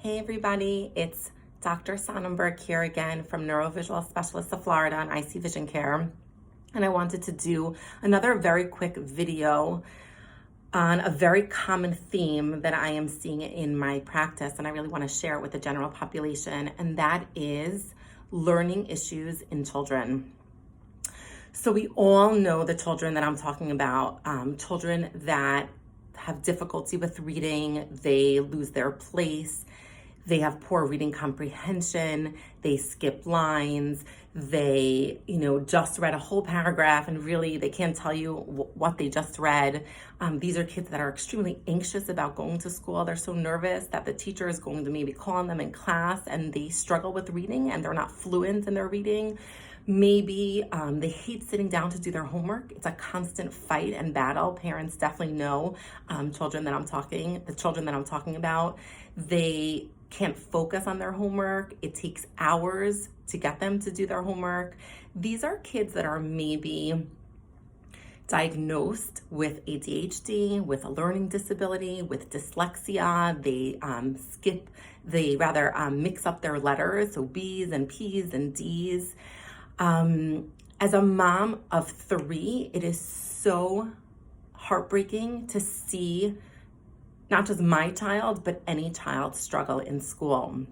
Hey everybody, it's Dr. Sonneberg here again from Neurovisual Specialists of Florida on IC Vision Care. And I wanted to do another very quick video on a very common theme that I am seeing in my practice, and I really want to share it with the general population, and that is learning issues in children. So we all know the children that I'm talking about, children that have difficulty with reading, they lose their place, they have poor reading comprehension, they skip lines, they, just read a whole paragraph and really they can't tell you what they just read. These are kids that are extremely anxious about going to school. They're so nervous that the teacher is going to maybe call on them in class and they struggle with reading and they're not fluent in their reading. Maybe they hate sitting down to do their homework. It's a constant fight and battle. Parents definitely know the children that I'm talking about. They can't focus on their homework. It takes hours to get them to do their homework. These are kids that are maybe diagnosed with ADHD, with a learning disability, with dyslexia. They mix up their letters, so B's and P's and D's. As a mom of 3, it is so heartbreaking to see not just my child, but any child struggle in school.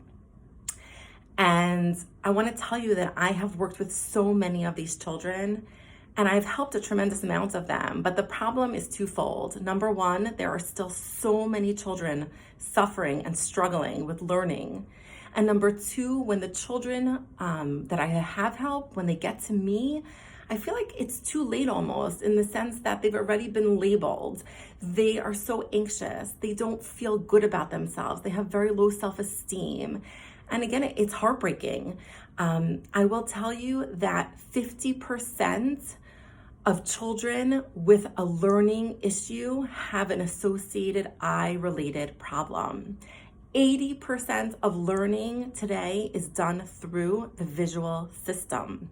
And I want to tell you that I have worked with so many of these children and I've helped a tremendous amount of them. But the problem is twofold. Number one, there are still so many children suffering and struggling with learning. And number two, when the children that I have helped, when they get to me, I feel like it's too late almost, in the sense that they've already been labeled. They are so anxious. They don't feel good about themselves. They have very low self-esteem. And again, it's heartbreaking. I will tell you that 50% of children with a learning issue have an associated eye-related problem. 80% of learning today is done through the visual system.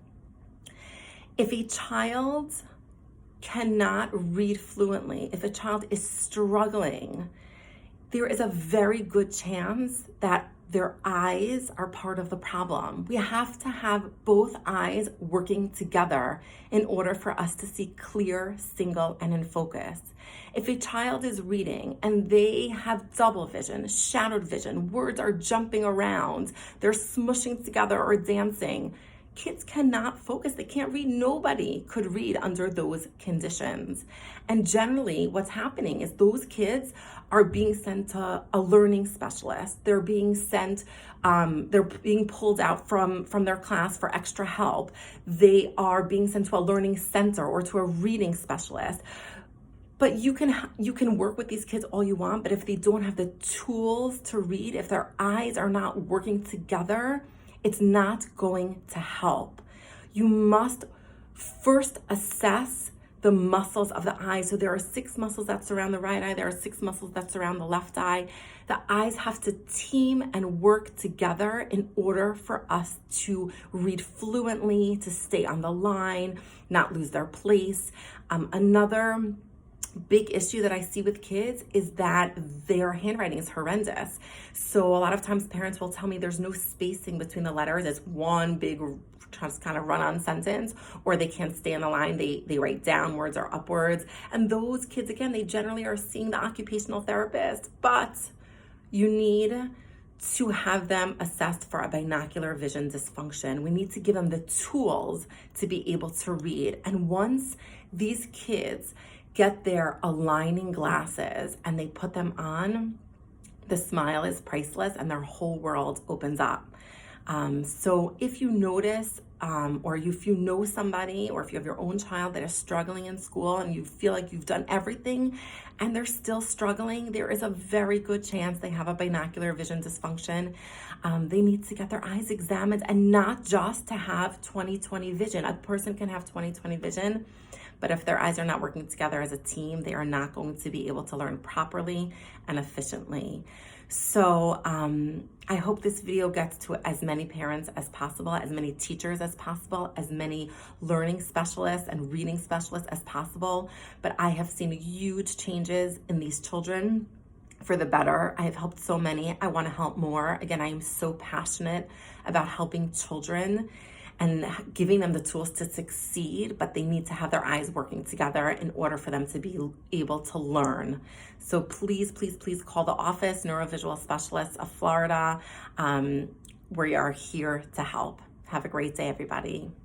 If a child cannot read fluently, if a child is struggling, there is a very good chance that their eyes are part of the problem. We have to have both eyes working together in order for us to see clear, single, and in focus. If a child is reading and they have double vision, shadowed vision, words are jumping around, they're smushing together or dancing, kids cannot focus. They can't read. Nobody could read under those conditions. And generally what's happening is those kids are being sent to a learning specialist. They're being sent, they're being pulled out from their class for extra help. They are being sent to a learning center or to a reading specialist. But you can work with these kids all you want, but if they don't have the tools to read, if their eyes are not working together, it's not going to help. You must first assess the muscles of the eye. So there are 6 muscles that surround the right eye. There are 6 muscles that surround the left eye. The eyes have to team and work together in order for us to read fluently, to stay on the line, not lose their place. Another big issue that I see with kids is that their handwriting is horrendous. So a lot of times parents will tell me there's no spacing between the letters. It's one big just kind of run-on sentence, or they can't stay in the line. They write downwards or upwards. And those kids, again, they generally are seeing the occupational therapist, but you need to have them assessed for a binocular vision dysfunction. We need to give them the tools to be able to read. And once these kids get their aligning glasses and they put them on, the smile is priceless and their whole world opens up. So if you notice, or if you know somebody, or if you have your own child that is struggling in school and you feel like you've done everything and they're still struggling, there is a very good chance they have a binocular vision dysfunction. They need to get their eyes examined, and not just to have 20/20 vision. A person can have 20/20 vision, but if their eyes are not working together as a team, they are not going to be able to learn properly and efficiently. So I hope this video gets to as many parents as possible, as many teachers as possible, as many learning specialists and reading specialists as possible. But I have seen huge changes in these children for the better. I have helped so many. I want to help more. Again, I am so passionate about helping children and giving them the tools to succeed, but they need to have their eyes working together in order for them to be able to learn. So please, please, please call the office, Neurovisual Specialists of Florida. We are here to help. Have a great day, everybody.